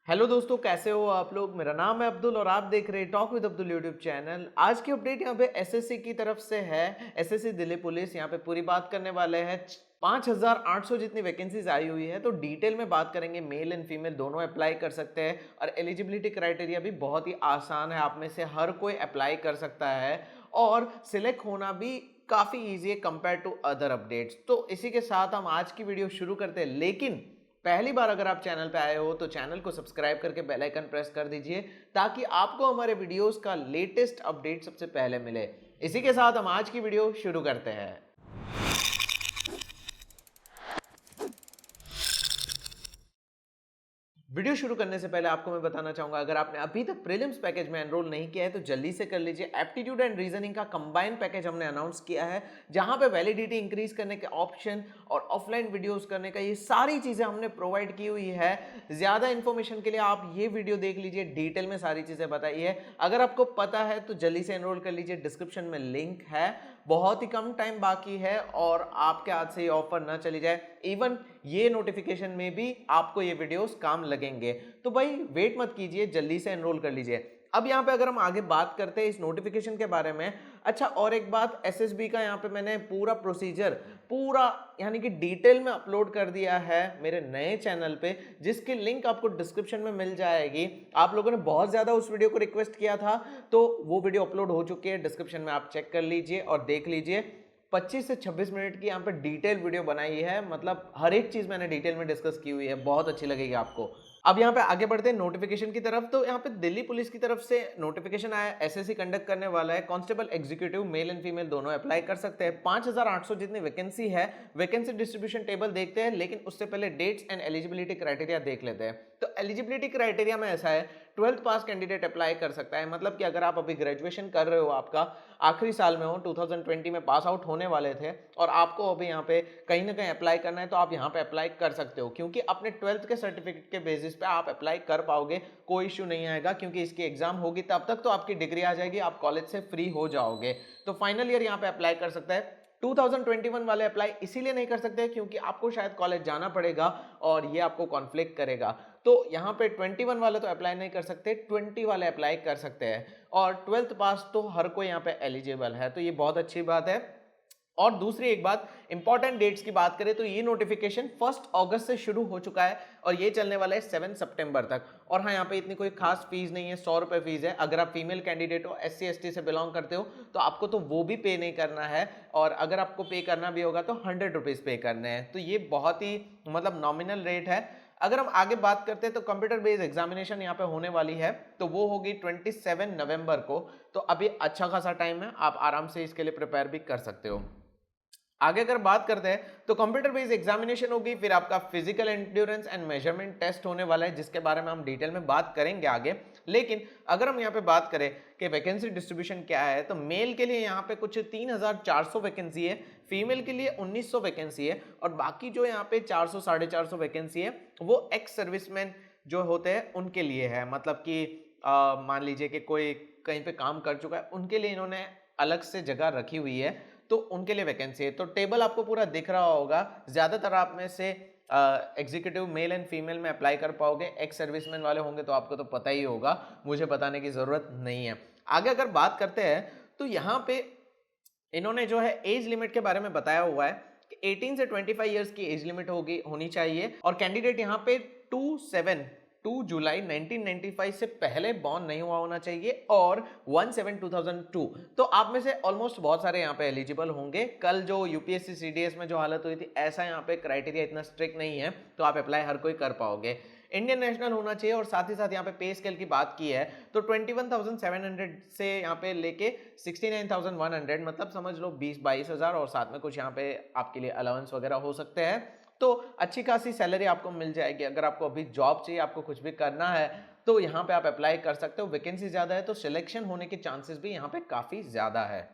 Hello दोस्तों, कैसे हो आप लोग। मेरा नाम है अब्दुल और आप देख रहे हैं talk with Abdul YouTube channel. आज की अपडेट यहाँ पे एसएससी की तरफ से है। एसएससी दिल्ली पुलिस यहाँ पे पूरी बात करने वाले हैं। 5800 जितनी वैकेंसीज आई हुई है, तो डिटेल में बात करेंगे। मेल एंड फीमेल दोनों अप्लाई कर सकते हैं और एलिजिबिलिटी क्राइटेरिया भी बहुत ही आसान है। आप में से हर कोई अप्लाई कर सकता है और सिलेक्ट होना भी काफ़ी ईजी है कंपेयर टू अदर अपडेट्स। तो इसी के साथ हम आज की वीडियो शुरू करते हैं, लेकिन पहली बार अगर आप चैनल पे आए हो तो चैनल को सब्सक्राइब करके बेल आइकन प्रेस कर दीजिए ताकि आपको हमारे वीडियोस का लेटेस्ट अपडेट सबसे पहले मिले। इसी के साथ हम आज की वीडियो शुरू करते हैं। वीडियो शुरू करने से पहले आपको मैं बताना चाहूंगा, अगर आपने अभी तक प्रीलिम्स पैकेज में एनरोल नहीं किया है तो जल्दी से कर लीजिए। एप्टीट्यूड एंड रीजनिंग का कंबाइंड पैकेज हमने अनाउंस किया है, जहां पे वैलिडिटी इंक्रीज करने के ऑप्शन और ऑफलाइन वीडियोस करने का ये सारी चीजें हमने प्रोवाइड की हुई है। ज्यादा इन्फॉर्मेशन के लिए आप ये वीडियो देख लीजिए, डिटेल में सारी चीजें बताई है। अगर आपको पता है तो जल्दी से एनरोल कर लीजिए, डिस्क्रिप्शन में लिंक है। बहुत ही कम टाइम बाकी है और आपके हाथ से ये ऑफर ना चली जाए। इवन ये नोटिफिकेशन में भी आपको ये वीडियोस काम लगेंगे, तो भाई वेट मत कीजिए, जल्दी से एनरोल कर लीजिए। अब यहाँ पे अगर हम आगे बात करते हैं इस नोटिफिकेशन के बारे में। अच्छा, और एक बात, एसएसबी का यहाँ पे मैंने पूरा प्रोसीजर पूरा यानी कि डिटेल में अपलोड कर दिया है मेरे नए चैनल पे, जिसकी लिंक आपको डिस्क्रिप्शन में मिल जाएगी। आप लोगों ने बहुत ज्यादा उस वीडियो को रिक्वेस्ट किया था, तो वो वीडियो अपलोड हो चुकी है, डिस्क्रिप्शन में आप चेक कर लीजिए और देख लीजिए। 25 से 26 मिनट की यहाँ पे डिटेल वीडियो बनाई है, मतलब हर एक चीज मैंने डिटेल में डिस्कस की हुई है, बहुत अच्छी लगेगी आपको। अब यहाँ पे आगे बढ़ते हैं नोटिफिकेशन की तरफ। तो यहाँ पे दिल्ली पुलिस की तरफ से नोटिफिकेशन आया, एसएससी कंडक्ट करने वाला है। Constable executive male and female दोनों अप्लाई कर सकते हैं। 5800 जितनी वैकेंसी है। वैकेंसी डिस्ट्रीब्यूशन टेबल देखते हैं, लेकिन उससे पहले डेट्स एंड एलिजिबिलिटी क्राइटेरिया देख लेते हैं। तो एलिजिबिलिटी क्राइटेरिया में ऐसा है, 12th पास कैंडिडेट अप्लाई कर सकता है। मतलब कि अगर आप अभी ग्रेजुएशन कर रहे हो, आपका आखिरी साल में हो, 2020 में पास आउट होने वाले थे और आपको अभी यहाँ पे कहीं ना कहीं अप्लाई करना है, तो आप यहाँ पे अप्लाई कर सकते हो, क्योंकि अपने 12th के सर्टिफिकेट के बेसिस पे आप अप्लाई कर पाओगे। कोई इश्यू नहीं आएगा, क्योंकि इसकी एग्जाम होगी तब तक तो आपकी डिग्री आ जाएगी, आप कॉलेज से फ्री हो जाओगे। तो फाइनल ईयर यहाँ पे अप्लाई कर सकता है। 2021 वाले अप्लाई इसीलिए नहीं कर सकते क्योंकि आपको शायद कॉलेज जाना पड़ेगा और ये आपको कॉन्फ्लिक्ट करेगा। तो यहाँ पे 21 वाले तो अप्लाई नहीं कर सकते, 20 वाले अप्लाई कर सकते हैं। और 12th पास तो हर कोई यहाँ पे एलिजिबल है, तो ये बहुत अच्छी बात है। और दूसरी एक बात, इंपॉर्टेंट डेट्स की बात करें तो ये नोटिफिकेशन 1 अगस्त से शुरू हो चुका है और ये चलने वाला है 7 सितंबर तक। और हाँ, यहाँ पे इतनी कोई खास फीस नहीं है, 100 रुपए फीस है। अगर आप फीमेल कैंडिडेट हो, SC ST से बिलोंग करते हो, तो आपको तो वो भी पे नहीं करना है, और अगर आपको पे करना भी होगा तो 100 रुपीज पे करने हैं। तो ये बहुत ही मतलब नॉमिनल रेट है। अगर हम आगे बात करते हैं तो कंप्यूटर बेस्ड एग्जामिनेशन यहाँ पे होने वाली है, तो वो होगी 27 नवंबर को। तो अभी अच्छा खासा टाइम है, आप आराम से इसके लिए प्रिपेयर भी कर सकते हो। आगे अगर बात करते हैं तो कंप्यूटर बेस्ड एग्जामिनेशन होगी, फिर आपका physical endurance and measurement test होने वाला है, जिसके बारे में हम डिटेल में बात करेंगे आगे। लेकिन अगर हम यहाँ पे बात करें कि वैकेंसी डिस्ट्रीब्यूशन क्या है, तो मेल के लिए यहाँ पे कुछ 3400 वैकेंसी है, फीमेल के लिए 1900 वैकेंसी है, और बाकी जो यहाँ पे 400 450 वैकेंसी है वो एक्स सर्विसमैन जो होते हैं उनके लिए है। मतलब कि मान लीजिए कि कोई कहीं पे काम कर चुका है, उनके लिए इन्होंने अलग से जगह रखी हुई है, तो उनके लिए वैकेंसी है। तो टेबल आपको पूरा दिख रहा होगा। ज्यादातर आप में से एग्जीक्यूटिव मेल एंड फीमेल में अप्लाई कर पाओगे। एक्स सर्विसमैन वाले होंगे तो आपको तो पता ही होगा, मुझे बताने की जरूरत नहीं है। आगे अगर बात करते हैं तो यहाँ पे इन्होंने जो है एज लिमिट के बारे में बताया हुआ है कि 18 से 25 इयर्स की एज लिमिट होनी चाहिए, और कैंडिडेट यहाँ पे 2 जुलाई 1995 से पहले बॉर्न नहीं हुआ होना चाहिए, और 1/7/2002। तो आप में से ऑलमोस्ट बहुत सारे यहाँ पे एलिजिबल होंगे। कल जो यूपीएससी सीडीएस में जो हालत हुई थी, ऐसा यहाँ पे क्राइटेरिया इतना स्ट्रिक्ट नहीं है, तो आप अप्लाई हर कोई कर पाओगे। इंडियन नेशनल होना चाहिए, और साथ ही साथ यहाँ पे पे स्केल की बात की है तो 21,700 से यहाँ पे लेके 69,100, मतलब समझ लो 20-22 हजार, और साथ में कुछ यहाँ पे आपके लिए अलाउंस वगैरह हो सकते हैं। तो अच्छी खासी सैलरी आपको मिल जाएगी। अगर आपको अभी जॉब चाहिए, आपको कुछ भी करना है, तो यहाँ पे आप अप्लाई कर सकते हो। वैकेंसी ज्यादा है तो सिलेक्शन होने के चांसेस भी यहाँ पे काफी ज्यादा है।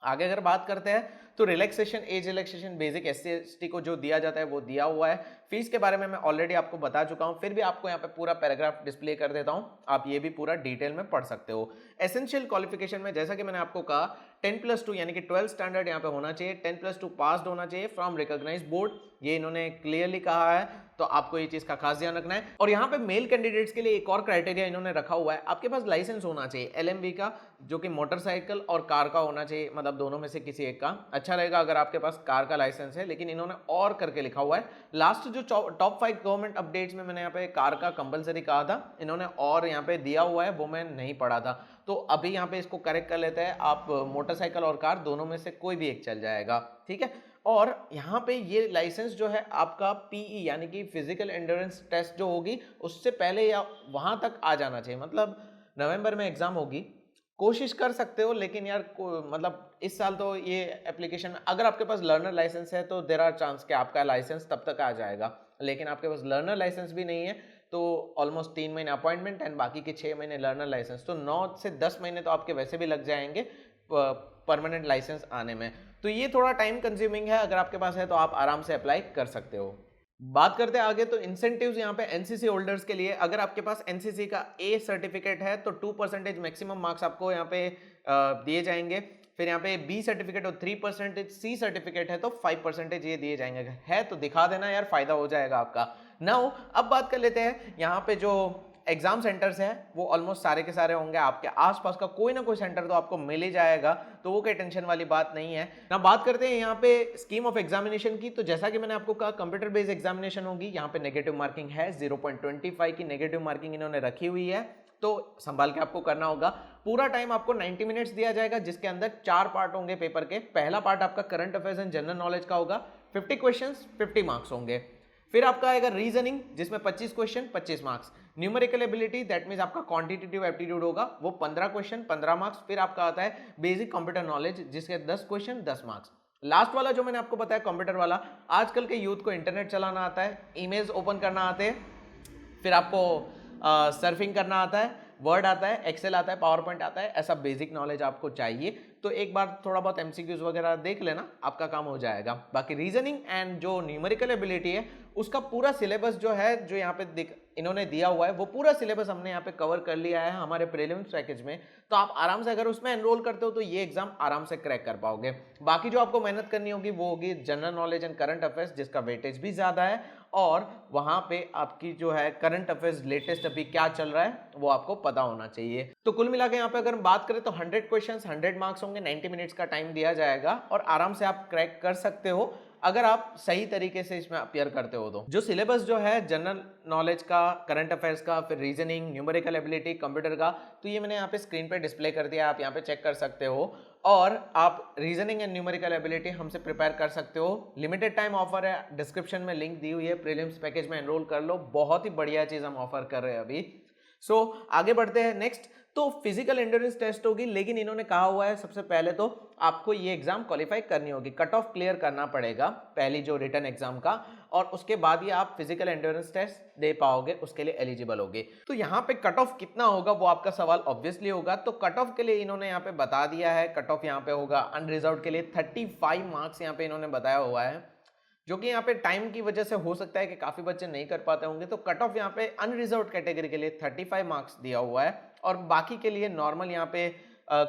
आगे अगर बात करते हैं तो relaxation, age relaxation basic SC/ST को जो दिया जाता है वो दिया हुआ है। फीस के बारे में मैं ऑलरेडी आपको बता चुका हूं, फिर भी आपको यहाँ पे पूरा पैराग्राफ डिस्प्ले कर देता हूं, आप ये भी पूरा डिटेल में पढ़ सकते हो। एसेंशियल क्वालिफिकेशन में जैसा कि मैंने आपको कहा 10+2 यानी कि 12 स्टैंडर्ड यहाँ पे होना चाहिए, 10+2 पास्ड होना चाहिए फ्रॉम रिकॉग्नाइज्ड बोर्ड, ये इन्होंने क्लियरली कहा है, तो आपको ये चीज का खास ध्यान रखना है। और यहाँ पे मेल कैंडिडेट्स के लिए एक और क्राइटेरिया इन्होंने रखा हुआ है, आपके पास लाइसेंस होना चाहिए LMV का, जो कि मोटरसाइकिल और कार का होना चाहिए, मतलब दोनों में से किसी एक का अच्छा रहेगा अगर आपके पास कार का लाइसेंस है, लेकिन इन्होंने और करके लिखा हुआ है। लास्ट जो टॉप 5 गवर्नमेंट अपडेट्स में मैंने यहाँ पे कार का कंपलसरी कहा था, इन्होंने और यहाँ पे दिया हुआ है, वो मैं नहीं पढ़ा था, तो अभी यहाँ पे इसको करेक्ट कर लेते हैं, आप मोटरसाइकिल और कार दोनों में से कोई भी एक चल जाएगा, ठीक है। और यहाँ पे ये लाइसेंस जो है आपका PE यानी कि फिजिकल एंड्योरेंस टेस्ट जो होगी उससे पहले या वहां तक आ जाना चाहिए, मतलब नवंबर में एग्जाम होगी, कोशिश कर सकते हो, लेकिन यार मतलब इस साल तो ये एप्लीकेशन, अगर आपके पास लर्नर लाइसेंस है तो देयर आर चांस कि आपका लाइसेंस तब तक आ जाएगा, लेकिन आपके पास लर्नर लाइसेंस भी नहीं है तो ऑलमोस्ट 3 महीने अपॉइंटमेंट एंड बाकी के 6 महीने लर्नर लाइसेंस, तो 9 से 10 महीने तो आपके वैसे भी लग जाएंगे परमानेंट लाइसेंस आने में, तो ये थोड़ा टाइम कंज्यूमिंग है, अगर आपके पास है तो आप आराम से अप्लाई कर सकते हो। बात करते हैं आगे, तो इंसेंटिव्स यहाँ पे NCC होल्डर्स के लिए, अगर आपके पास NCC का A सर्टिफिकेट है तो 2% मैक्सिमम मार्क्स आपको यहाँ पे दिए जाएंगे, फिर यहाँ पे B सर्टिफिकेट हो 3%, C सर्टिफिकेट है तो 5% ये दिए जाएंगे, है तो दिखा देना यार, फायदा हो जाएगा आपका। नाउ अब बात कर लेते हैं यहाँ पे जो एग्जाम सेंटर्स है वो ऑलमोस्ट सारे के सारे होंगे, आपके आसपास का कोई ना कोई सेंटर तो आपको मिल ही जाएगा, तो वो कोई टेंशन वाली बात नहीं है ना। बात करते हैं यहाँ पे स्कीम ऑफ एग्जामिनेशन की, तो जैसा कि मैंने आपको कहा कंप्यूटर बेस्ड एग्जामिनेशन होगी, यहाँ पे नेगेटिव मार्किंग है, 0.25 की नेगेटिव मार्किंग इन्होंने रखी हुई है, तो संभाल के आपको करना होगा। पूरा टाइम आपको 90 मिनट्स दिया जाएगा, जिसके अंदर 4 पार्ट होंगे पेपर के। पहला पार्ट आपका current affairs and general knowledge का होगा, 50 क्वेश्चंस 50 मार्क्स होंगे। फिर आपका आएगा रीजनिंग, जिसमें 25 question 25 marks. Numerical ability, that means आपका क्वांटिटेटिव एप्टीट्यूड होगा, वो 15 क्वेश्चन 15 मार्क्स। फिर आपका आता है बेसिक कंप्यूटर नॉलेज, जिसके 10 क्वेश्चन 10 मार्क्स। लास्ट वाला जो मैंने आपको बताया कंप्यूटर वाला, आजकल के यूथ को इंटरनेट चलाना आता है, ईमेल्स ओपन करना आते हैं, फिर आपको सर्फिंग करना आता है, वर्ड आता है, एक्सेल आता है, पावर पॉइंट आता है, ऐसा बेसिक नॉलेज आपको चाहिए, तो एक बार थोड़ा बहुत MCQs वगैरह देख लेना, आपका काम हो जाएगा। बाकी रीजनिंग एंड जो न्यूमेरिकल एबिलिटी है उसका पूरा सिलेबस जो है, जो यहाँ पे इन्होंने दिया हुआ है, वो पूरा सिलेबस हमने यहाँ पे कवर कर लिया है हमारे प्रीलिम्स पैकेज में, तो आप आराम से अगर उसमें एनरोल करते हो तो ये एग्जाम आराम से क्रैक कर पाओगे। बाकी जो आपको मेहनत करनी होगी वो होगी general knowledge and current affairs, जिसका वेटेज भी ज्यादा है, और वहां पे आपकी जो है करंट अफेयर्स लेटेस्ट अभी क्या चल रहा है वो आपको पता होना चाहिए। तो कुल मिला के यहाँ पे अगर हम बात करें तो 100 क्वेश्चंस 100 मार्क्स होंगे, 90 मिनट्स का टाइम दिया जाएगा, और आराम से आप क्रैक कर सकते हो अगर आप सही तरीके से इसमें अपीयर करते हो तो। जो सिलेबस जो है जनरल नॉलेज का, करंट अफेयर्स का, फिर रीजनिंग, न्यूमेरिकल एबिलिटी, कंप्यूटर का, तो ये मैंने यहाँ पे स्क्रीन पे डिस्प्ले कर दिया, आप यहाँ पे चेक कर सकते हो, और आप रीजनिंग एंड न्यूमेरिकल एबिलिटी हमसे प्रिपेयर कर सकते हो। लिमिटेड टाइम ऑफर है, डिस्क्रिप्शन में लिंक दी हुई है, प्रीलिम्स पैकेज में एनरोल कर लो, बहुत ही बढ़िया चीज हम ऑफर कर रहे हैं अभी। सो आगे बढ़ते हैं नेक्स्ट, तो फिजिकल एंड्योरेंस टेस्ट होगी, लेकिन इन्होंने कहा हुआ है सबसे पहले तो आपको ये एग्जाम क्वालिफाई करनी होगी, कट ऑफ क्लियर करना पड़ेगा पहली जो रिटन एग्जाम का, और उसके बाद ही आप फिजिकल एंड्योरेंस टेस्ट दे पाओगे, उसके लिए एलिजिबल होगे। तो यहाँ पे कट ऑफ कितना होगा वो आपका सवाल ऑब्वियसली होगा, तो कट ऑफ के लिए इन्होंने यहाँ पे बता दिया है, कट ऑफ यहाँ पे होगा अनरिजर्व्ड के लिए 35 मार्क्स यहाँ पे इन्होंने बताया हुआ है, जो कि यहाँ पे टाइम की वजह से हो सकता है कि काफी बच्चे नहीं कर पाते होंगे, तो कट ऑफ यहाँ पे अनरिजर्व्ड कैटेगरी के लिए 35 मार्क्स दिया हुआ है, और बाकी के लिए नॉर्मल यहाँ पे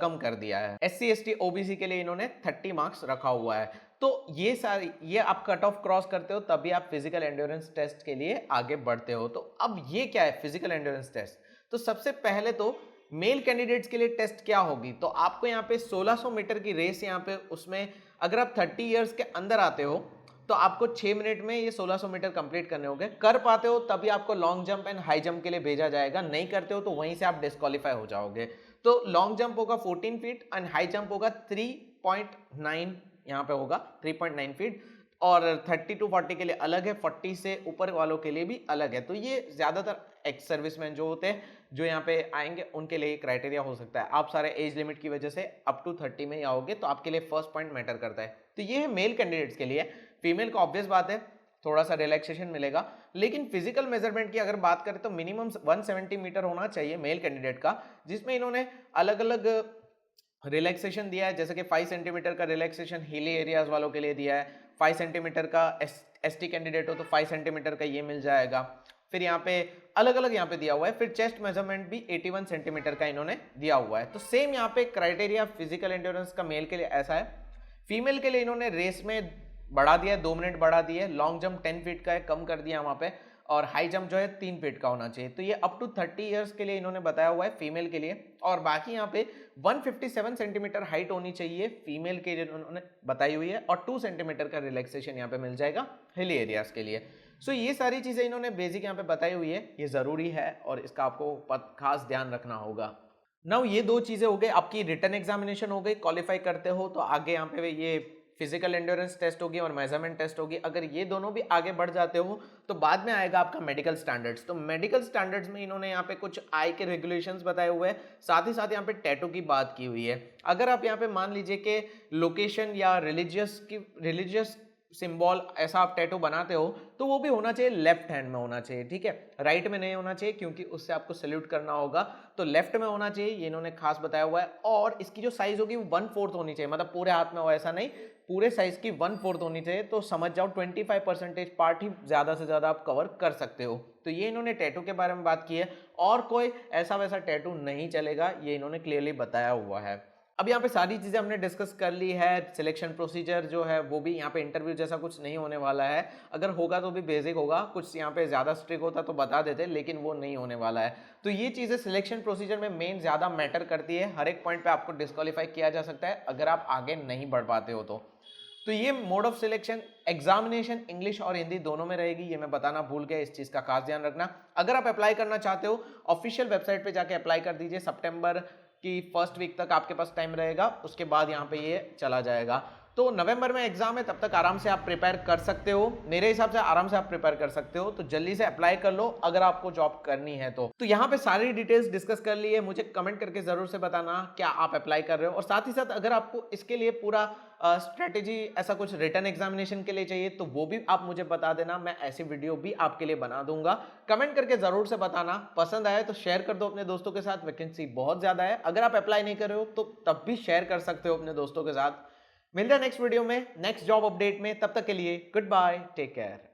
कम कर दिया है। SC ST OBC के लिए इन्होंने 30 मार्क्स रखा हुआ है। तो ये सारी, ये आप कट ऑफ क्रॉस करते हो तभी आप फिजिकल एंड्योरेंस टेस्ट के लिए आगे बढ़ते हो। तो अब ये क्या है फिजिकल एंड्योरेंस टेस्ट, तो सबसे पहले तो मेल कैंडिडेट्स के लिए टेस्ट क्या होगी, तो आपको यहाँ पे 1600 मीटर की रेस, यहाँ पे उसमें अगर आप 30 ईयर्स के अंदर आते हो तो आपको 6 मिनट में ये 1600 मीटर कंप्लीट करने होंगे, कर पाते हो तभी आपको long jump and high jump के लिए भेजा जाएगा, नहीं करते हो तो वहीं से आप डिस्क्वालीफाई हो जाओगे। तो लॉन्ग जंप होगा 14 फीट एंड हाई जंप होगा 3.9, यहाँ पे होगा 3.9 फीट, और 30 to 40 के लिए अलग है, 40 से ऊपर वालों के लिए भी अलग है। तो ये ज्यादातर एक्स सर्विसमैन जो होते हैं जो यहाँ पे आएंगे उनके लिए क्राइटेरिया हो सकता है। आप सारे एज लिमिट की वजह से अप टू 30 में ही आओगे तो आपके लिए फर्स्ट पॉइंट मैटर करता है। तो ये है मेल कैंडिडेट्स के लिए। फीमेल का ऑब्वियस बात है थोड़ा सा रिलैक्सेशन मिलेगा, लेकिन फिजिकल मेजरमेंट की अगर बात करें तो मिनिमम 170 मीटर होना चाहिए मेल कैंडिडेट का, जिसमें इन्होंने अलग अलग रिलैक्सेशन दिया है, जैसे कि 5 सेंटीमीटर का रिलैक्सेशन हिली एरियाज वालों के लिए दिया है, 5 सेंटीमीटर का एसटी कैंडिडेट हो तो 5 सेंटीमीटर का ये मिल जाएगा। फिर यहाँ पे अलग अलग यहाँ पे दिया हुआ है। फिर चेस्ट मेजरमेंट भी 81 सेंटीमीटर का इन्होंने दिया हुआ है। तो सेम यहाँ पे क्राइटेरिया फिजिकल एंड्योरेंस का मेल के लिए ऐसा है। फीमेल के लिए इन्होंने रेस में बढ़ा दिया है, 2 मिनट बढ़ा दिया है। लॉन्ग जंप 10 फीट का है, कम कर दिया वहाँ पे। और हाई जंप जो है 3 फीट का होना चाहिए। तो ये अप टू 30 ईयर्स के लिए इन्होंने बताया हुआ है फीमेल के लिए। और बाकी यहाँ पे 157 सेंटीमीटर हाइट होनी चाहिए फीमेल के लिए उन्होंने बताई हुई है, और 2 सेंटीमीटर का रिलैक्सेशन यहाँ पे मिल जाएगा हिली एरियाज के लिए। सो ये सारी चीजें इन्होंने बेसिक यहाँ पे बताई हुई है, ये जरूरी है और इसका आपको खास ध्यान रखना होगा। नाउ ये 2 चीजें हो गई, आपकी रिटन एग्जामिनेशन हो गई, क्वालिफाई करते हो तो आगे यहाँ पे ये फिजिकल एंड्योरेंस टेस्ट होगी और मेजरमेंट टेस्ट होगी। अगर ये दोनों भी आगे बढ़ जाते हो तो बाद में आएगा आपका मेडिकल स्टैंडर्ड्स। तो मेडिकल स्टैंडर्ड्स में इन्होंने यहाँ पे कुछ आई के रेगुलेशंस बताए हुए हैं, साथ ही साथ यहाँ पे टैटू की बात की हुई है। अगर आप यहाँ पे मान लीजिए कि लोकेशन या रिलीजियस सिंबल ऐसा आप टैटू बनाते हो तो वो भी होना चाहिए लेफ्ट हैंड में होना चाहिए, ठीक है, राइट में नहीं होना चाहिए क्योंकि उससे आपको सैल्यूट करना होगा। तो लेफ्ट में होना चाहिए, ये इन्होंने खास बताया हुआ है। और इसकी जो साइज होगी वो 1/4 होनी चाहिए, मतलब पूरे हाथ में हो ऐसा नहीं, पूरे साइज की 1/4 होनी चाहिए। तो समझ जाओ 25% पार्ट ही ज्यादा से ज्यादा आप कवर कर सकते हो। तो ये इन्होंने टैटू के बारे में बात की है, और कोई ऐसा वैसा टैटू नहीं चलेगा, ये इन्होंने क्लियरली बताया हुआ है। अब यहाँ पे सारी चीजें हमने डिस्कस कर ली है। सिलेक्शन प्रोसीजर जो है वो भी यहाँ पे इंटरव्यू जैसा कुछ नहीं होने वाला है, अगर होगा तो भी बेसिक होगा, कुछ यहाँ पे ज्यादा स्ट्रिक्ट होता तो बता देते, लेकिन वो नहीं होने वाला है। तो ये चीजें सिलेक्शन प्रोसीजर में मेन ज्यादा मैटर करती है, हर एक पॉइंट पे आपको डिस्क्वालीफाई किया जा सकता है अगर आप आगे नहीं बढ़ पाते हो तो ये mode of selection examination English और हिंदी दोनों में रहेगी, ये मैं बताना भूल गया, इस चीज का खास ध्यान रखना। अगर आप अप्लाई करना चाहते हो ऑफिशियल वेबसाइट पे जाके अप्लाई कर दीजिए, सितंबर की फर्स्ट वीक तक आपके पास टाइम रहेगा, उसके बाद यहाँ पे ये चला जाएगा। तो नवंबर में एग्जाम है, तब तक आराम से आप प्रिपेयर कर सकते हो, मेरे हिसाब से आराम से आप प्रिपेयर कर सकते हो। तो जल्दी से अप्लाई कर लो अगर आपको जॉब करनी है तो यहाँ पे सारी डिटेल्स डिस्कस कर ली है। मुझे कमेंट करके जरूर से बताना क्या आप अप्लाई कर रहे हो, और साथ ही साथ अगर आपको इसके लिए पूरा स्ट्रेटेजी ऐसा कुछ रिटन एग्जामिनेशन के लिए चाहिए तो वो भी आप मुझे बता देना, मैं ऐसी वीडियो भी आपके लिए बना दूंगा। कमेंट करके जरूर से बताना, पसंद आए तो शेयर कर दो अपने दोस्तों के साथ, वैकेंसी बहुत ज्यादा है। अगर आप अप्लाई नहीं कर रहे हो तो तब भी शेयर कर सकते हो अपने दोस्तों के साथ। मिलते हैं नेक्स्ट वीडियो में नेक्स्ट जॉब अपडेट में, तब तक के लिए गुड बाय, टेक केयर।